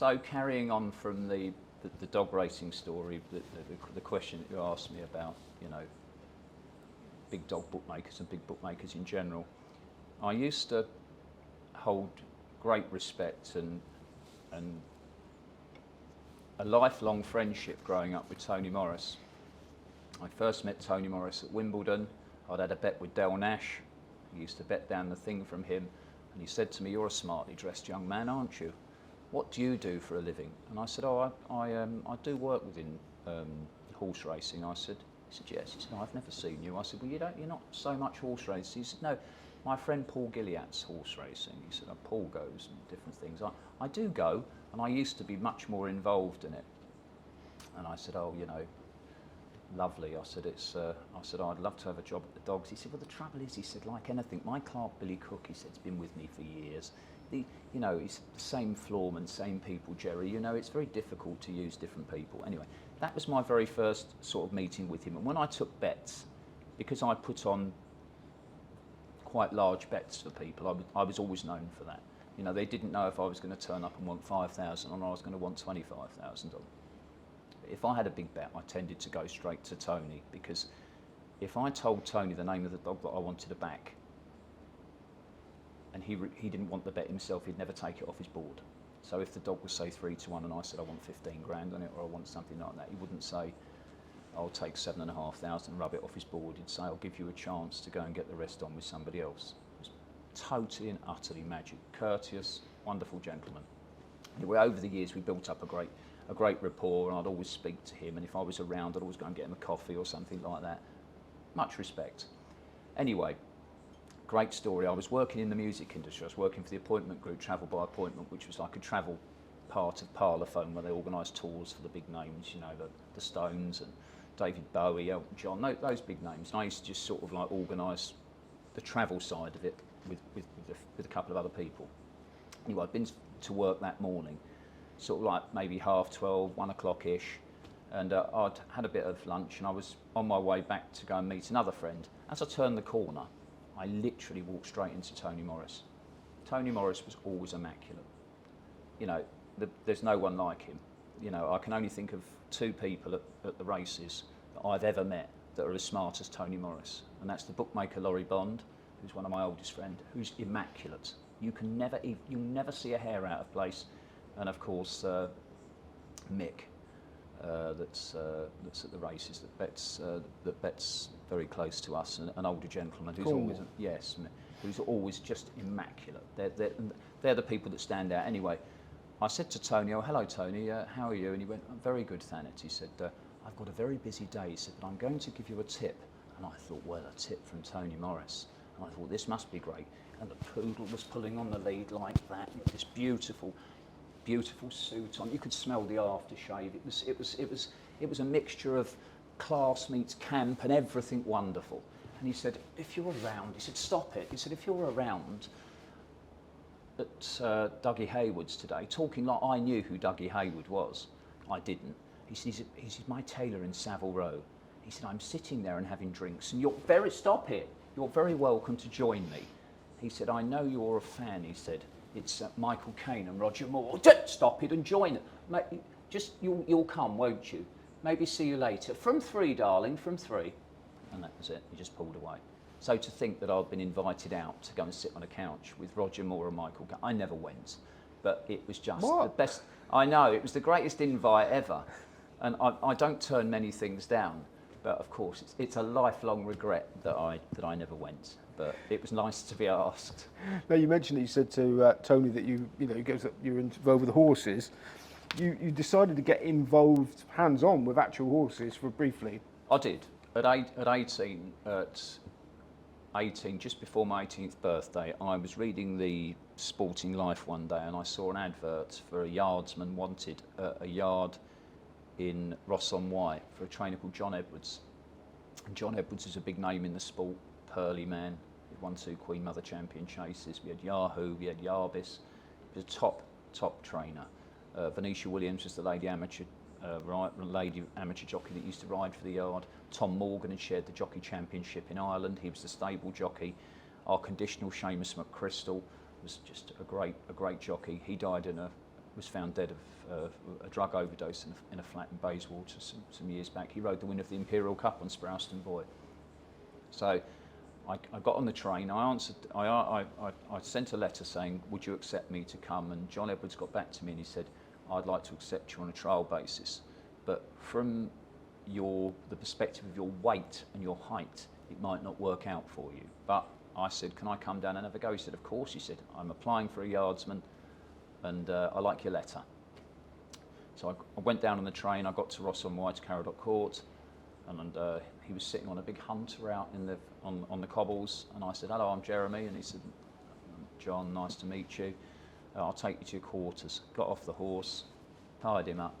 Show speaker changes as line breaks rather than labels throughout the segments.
So carrying on from the dog racing story, the question that you asked me about, you know, big dog bookmakers and big bookmakers in general, I used to hold great respect and a lifelong friendship growing up with Tony Morris. I first met Tony Morris at Wimbledon. I'd had a bet with Del Nash. I used to bet down the thing from him, and he said to me, "You're a smartly dressed young man, aren't you? What do you do for a living?" And I said, "Oh, I do work within horse racing." He said, "Yes." He said, "No, I've never seen you." I said, "Well, you're not so much horse racing." He said, "No, my friend Paul Gilliatt's horse racing." He said, "Oh, Paul goes and different things." I do go, and I used to be much more involved in it. And I said, "Oh, you know, lovely." I said, "I'd love to have a job at the dogs." He said, "Well, the trouble is," he said, "like anything, my clerk Billy Cook," he said, "has been with me for years. You know, it's the same floorman, same people, Jerry. You know, it's very difficult to use different people." Anyway, that was my very first sort of meeting with him. And when I took bets, because I put on quite large bets for people, I was always known for that. You know, they didn't know if I was going to turn up and want 5,000 or I was going to want 25,000. If I had a big bet, I tended to go straight to Tony, because if I told Tony the name of the dog that I wanted to back, and he didn't want the bet himself, he'd never take it off his board. So if the dog was, say, 3-1 and I said I want 15 grand on it, or I want something like that, he wouldn't say, "I'll take 7,500 and rub it off his board." He'd say, "I'll give you a chance to go and get the rest on with somebody else." It was totally and utterly magic. Courteous, wonderful gentleman. Anyway, over the years we built up a great rapport, and I'd always speak to him, and if I was around I'd always go and get him a coffee or something like that. Much respect. Anyway, great story. I was working in the music industry. I was working for the appointment group, Travel by Appointment, which was like a travel part of Parlophone, where they organised tours for the big names, you know, the Stones and David Bowie, Elton John, those big names. And I used to just sort of like organise the travel side of it with a couple of other people. Anyway, I'd been to work that morning, sort of like maybe 12:30, 1 o'clock-ish, and I'd had a bit of lunch, and I was on my way back to go and meet another friend. As I turned the corner, I literally walked straight into Tony Morris. Tony Morris was always immaculate. You know, there's no one like him. You know, I can only think of 2 people at the races that I've ever met that are as smart as Tony Morris, and that's the bookmaker Laurie Bond, who's one of my oldest friends, who's immaculate. You'll never see a hair out of place, and of course Mick, that's at the races, that bets very close to us, an older gentleman who's who's always just immaculate. They're the people that stand out. Anyway, I said to Tony, "Oh, hello Tony, how are you?" And he went, "I'm very good, Thanet." He said, "I've got a very busy day," he said, "but I'm going to give you a tip." And I thought, well, a tip from Tony Morris. And I thought, this must be great. And the poodle was pulling on the lead like that, with this beautiful suit on. You could smell the aftershave. It was a mixture of class meets camp and everything wonderful. And he said, "If you're around," he said, "stop it." He said, "If you're around at Dougie Hayward's today," talking like I knew who Dougie Hayward was. I didn't. He said, he's my tailor in Savile Row. He said, "I'm sitting there and having drinks, and stop it. You're very welcome to join me." He said, "I know you're a fan," he said. "It's Michael Caine and Roger Moore." "Stop it and join it. You'll come, won't you? Maybe see you later. From 3, darling, from 3. And that was it. He just pulled away. So to think that I'd been invited out to go and sit on a couch with Roger Moore and Michael Caine, I never went. But it was just the best. I know, it was the greatest invite ever. And I don't turn many things down. But of course, it's a lifelong regret that I never went. But it was nice to be asked.
Now, you mentioned that you said to Tony that you're involved with the horses. You decided to get involved hands-on with actual horses for briefly.
I did. At 18, just before my 18th birthday, I was reading the Sporting Life one day, and I saw an advert for a yardsman wanted a yard in Ross-on-Wye for a trainer called John Edwards. And John Edwards is a big name in the sport. Pearlyman, he won 2 Queen Mother Champion chases. We had Yahoo, we had Yarbis. He was a top trainer. Venetia Williams was the lady amateur jockey that used to ride for the yard. Tom Morgan had shared the jockey championship in Ireland. He was the stable jockey. Our conditional Seamus McChrystal was just a great jockey. He died in a was found dead of a drug overdose in a flat in Bayswater some years back. He rode the winner of the Imperial Cup on Sproulston Boy. So I got on the train. I sent a letter saying, would you accept me to come? And John Edwards got back to me and he said, I'd like to accept you on a trial basis, but from the perspective of your weight and your height, it might not work out for you. But I said, can I come down and have a go? He said, of course. He said, I'm applying for a yardsman and I like your letter. So I went down on the train. I got to Ross on White, Caradog Court, and he was sitting on a big Hunter out on the cobbles, and I said, hello, I'm Jeremy, and he said, John, nice to meet you. I'll take you to your quarters. Got off the horse, tied him up,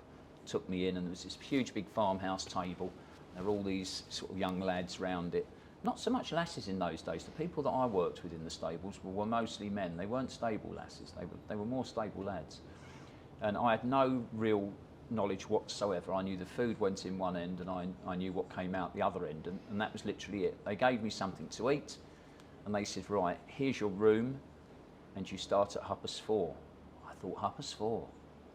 took me in, and there was this huge big farmhouse table. There were all these sort of young lads round it. Not so much lasses in those days. The people that I worked with in the stables were mostly men. They weren't stable lasses. They were more stable lads. And I had no real knowledge whatsoever. I knew the food went in one end and I knew what came out the other end, and that was literally it. They gave me something to eat and they said, right, here's your room and you start at 4:30. I thought, 4:30?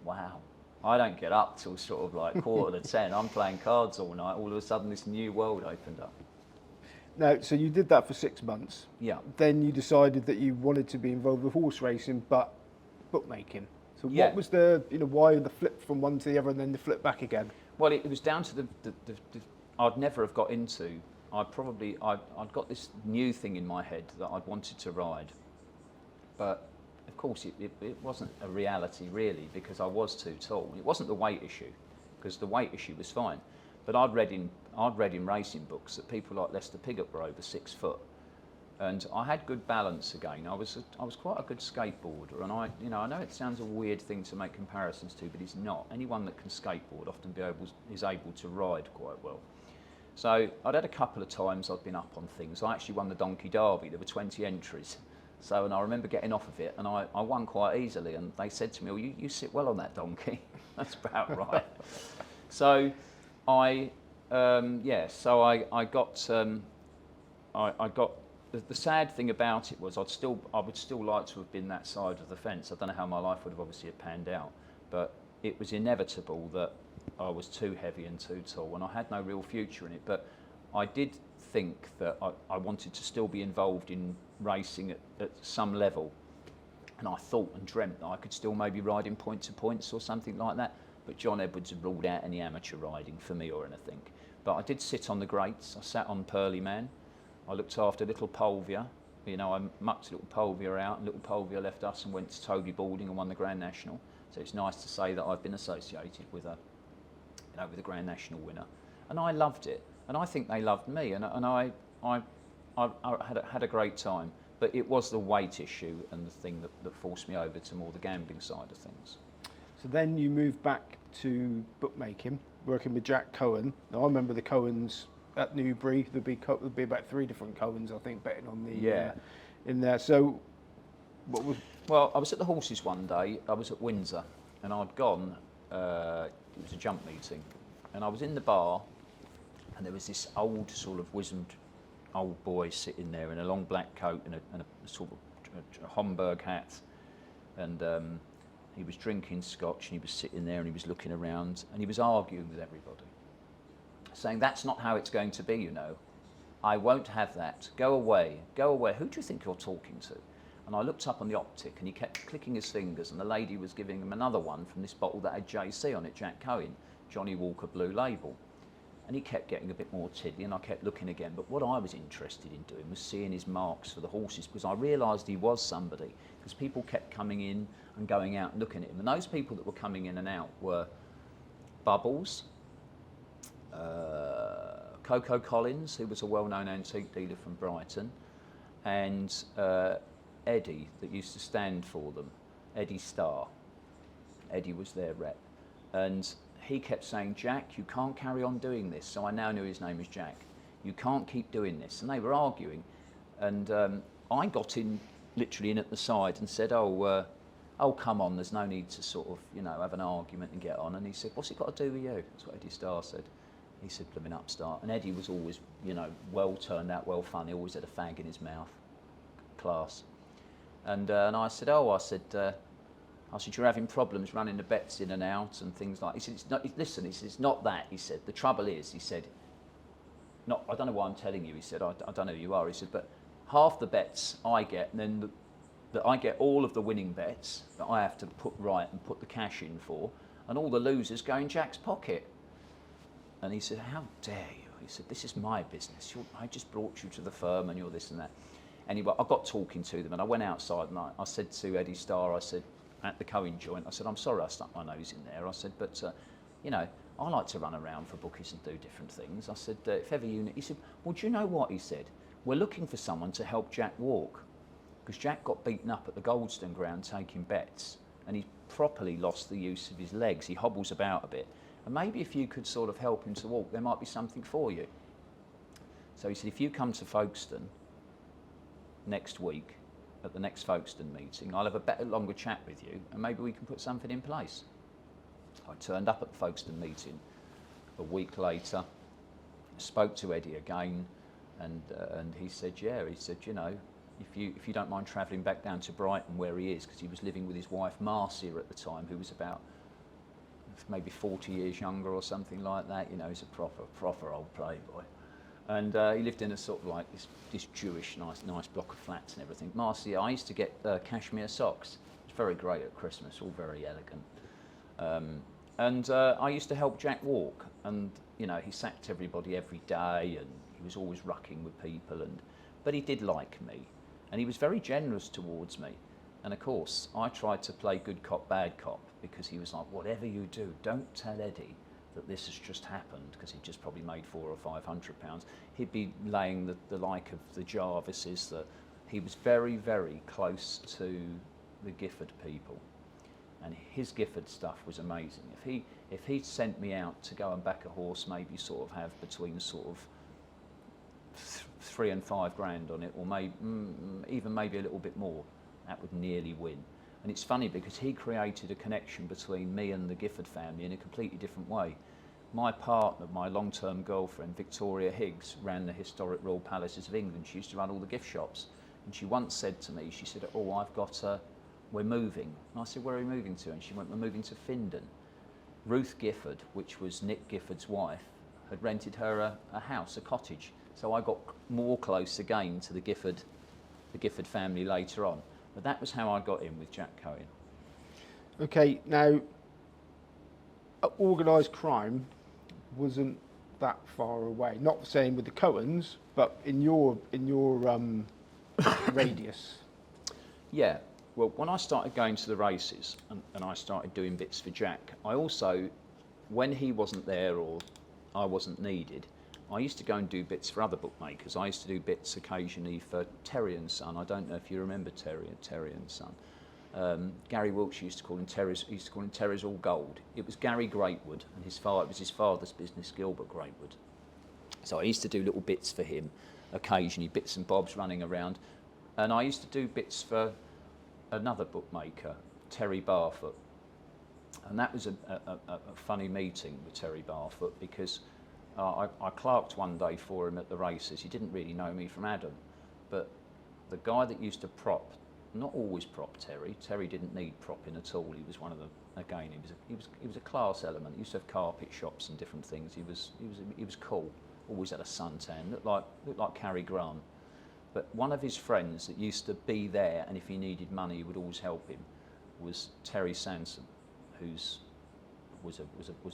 Wow. I don't get up till sort of like 9:45. I'm playing cards all night. All of a sudden this new world opened up.
Now, so you did that for 6 months.
Yeah.
Then you decided that you wanted to be involved with horse racing, but bookmaking. So
Yeah.
what was the, why the flip from one to the other and then the flip back again?
Well, it was down to the I'd never have got into. I'd got this new thing in my head that I'd wanted to ride. But of course it wasn't a reality really, because I was too tall. It wasn't the weight issue, because the weight issue was fine. But I'd read in racing books that people like Lester Piggott were over 6 foot. And I had good balance again. I was quite a good skateboarder, and I know it sounds a weird thing to make comparisons to, but it's not. Anyone that can skateboard often is able to ride quite well. So I'd had a couple of times I'd been up on things. I actually won the Donkey Derby. There were 20 entries. So, and I remember getting off of it, and I won quite easily. And they said to me, "Well, you sit well on that donkey." That's about right. So I got. The sad thing about it was I would still like to have been that side of the fence. I don't know how my life would have obviously panned out, but it was inevitable that I was too heavy and too tall, and I had no real future in it. But I did think that I wanted to still be involved in racing at some level, and I thought and dreamt that I could still maybe ride in point to points or something like that. But John Edwards had ruled out any amateur riding for me or anything. But I did sit on the greats. I sat on Pearlyman. I looked after Little Polvier. I mucked Little Polvier out, and Little Polvier left us and went to Toby Boarding and won the Grand National. So it's nice to say that I've been associated with with a Grand National winner, and I loved it, and I think they loved me, and I had a great time. But it was the weight issue and the thing that forced me over to more the gambling side of things.
So then you moved back to bookmaking, working with Jack Cohen. Now I remember the Cohens at Newbury. There'd be about 3 different Cohens, I think, betting on the in there. So what was?
Well, I was at the horses one day. I was at Windsor, and I'd gone. It was a jump meeting, and I was in the bar, and there was this old sort of wizened old boy sitting there in a long black coat and a sort of a Homburg hat, and he was drinking scotch, and he was sitting there and he was looking around and he was arguing with everybody, saying, "That's not how it's going to be, I won't have that. Go away, go away. Who do you think you're talking to?" And I looked up on the optic, and he kept clicking his fingers, and the lady was giving him another one from this bottle that had JC on it, Jack Cohen, Johnny Walker Blue Label. And he kept getting a bit more tiddly, and I kept looking again. But what I was interested in doing was seeing his marks for the horses, because I realised he was somebody, because people kept coming in and going out and looking at him. And those people that were coming in and out were Bubbles, Coco Collins, who was a well-known antique dealer from Brighton, and Eddie, that used to stand for them, Eddie Starr. Eddie was their rep. And he kept saying, "Jack, you can't carry on doing this." So I now knew his name was Jack. "You can't keep doing this." And they were arguing. And I got literally in at the side and said, oh, come on, there's no need to sort of, have an argument and get on. And he said, "What's it got to do with you?" That's what Eddie Starr said. He said, "Blooming upstart." And Eddie was always, well turned out, well funny, always had a fag in his mouth. Class. And I said, I I said, you're having problems running the bets in and out and things like that. He said, it's not, listen, he said, it's not that. He said, the trouble is, he said, I don't know why I'm telling you. He said, I don't know who you are. He said, but half the bets I get, and then I get all of the winning bets that I have to put right and put the cash in for, and all the losers go in Jack's pocket. And he said, how dare you? He said, this is my business. I just brought you to the firm and you're this and that. Anyway, I got talking to them and I went outside and I said to Eddie Starr, I said, at the Cohen joint, I said, I'm sorry I stuck my nose in there. I said, but, you know, I like to run around for bookies and do different things. I said, if ever you... He said, well, do you know what? He said, we're looking for someone to help Jack walk. Because Jack got beaten up at the Goldstone ground taking bets and he properly lost the use of his legs. He hobbles about a bit. And maybe if you could sort of help him to walk, there might be something for you. So he said, if you come to Folkestone next week, at the next Folkestone meeting, I'll have a better, longer chat with you and maybe we can put something in place. I turned up at the Folkestone meeting a week later, spoke to Eddie again, and he said, yeah, he said, you know, if you don't mind travelling back down to Brighton where he is, because he was living with his wife Marcia at the time, who was about maybe 40 years younger or something like that. You know, he's a proper old playboy. And he lived in a sort of like this Jewish nice block of flats and everything. Marcia, I used to get cashmere socks. It's very great at Christmas, all very elegant. And I used to help Jack walk. And, you know, he sacked everybody every day and he was always rucking with people. But he did like me. And he was very generous towards me. And of course, I tried to play good cop, bad cop, because he was like, whatever you do, don't tell Eddie that this has just happened, because he'd just probably made £400 or £500. He'd be laying the like of the Jarvises, that he was very, very close to the Gifford people. And his Gifford stuff was amazing. If he'd sent me out to go and back a horse, maybe sort of have between sort of 3 and 5 grand on it, or maybe even maybe a little bit more, that would nearly win. And it's funny because he created a connection between me and the Gifford family in a completely different way. My partner, my long-term girlfriend, Victoria Higgs, ran the historic Royal Palaces of England. She used to run all the gift shops. And she once said to me, she said, oh, I've got we're moving. And I said, where are we moving to? And she went, we're moving to Findon. Ruth Gifford, which was Nick Gifford's wife, had rented her a house, a cottage. So I got more close again to the Gifford family later on. But that was how I got in with Jack Cohen.
Okay, now, organised crime wasn't that far away. Not saying with the Cohens, but in your radius.
Yeah, well, when I started going to the races and I started doing bits for Jack, I also, when he wasn't there or I wasn't needed, I used to go and do bits for other bookmakers. I used to do bits occasionally for Terry and Son. I don't know if you remember Terry and Son. Gary Wilkes used to call him Terry's All Gold. It was Gary Greatwood, and it was his father's business, Gilbert Greatwood. So I used to do little bits for him occasionally, bits and bobs running around. And I used to do bits for another bookmaker, Terry Barfoot. And that was a funny meeting with Terry Barfoot, because I clerked one day for him at the races. He didn't really know me from Adam, but the guy that used to prop, not always prop Terry. Terry didn't need propping at all. He was one of the, again, he was a class element. He used to have carpet shops and different things. He was cool. Always had a suntan. Looked like Cary Grant. But one of his friends that used to be there, and if he needed money, he would always help him, was Terry Sansom, who's was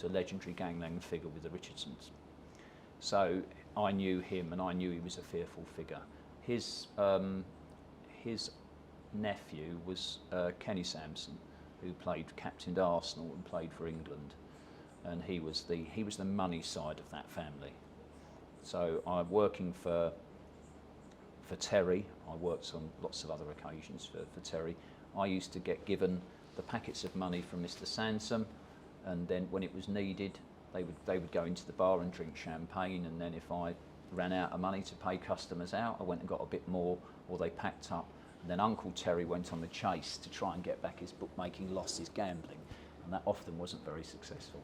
a legendary gangland figure with the Richardsons. So I knew him, and I knew he was a fearful figure. His nephew was Kenny Sansom, who captained Arsenal and played for England, and he was the money side of that family. So I'm working for Terry. I worked on lots of other occasions for Terry. I used to get given the packets of money from Mr. Sansom, and then when it was needed, they would go into the bar and drink champagne, and then if I ran out of money to pay customers out, I went and got a bit more, or they packed up. And then Uncle Terry went on the chase to try and get back his bookmaking losses gambling, and that often wasn't very successful.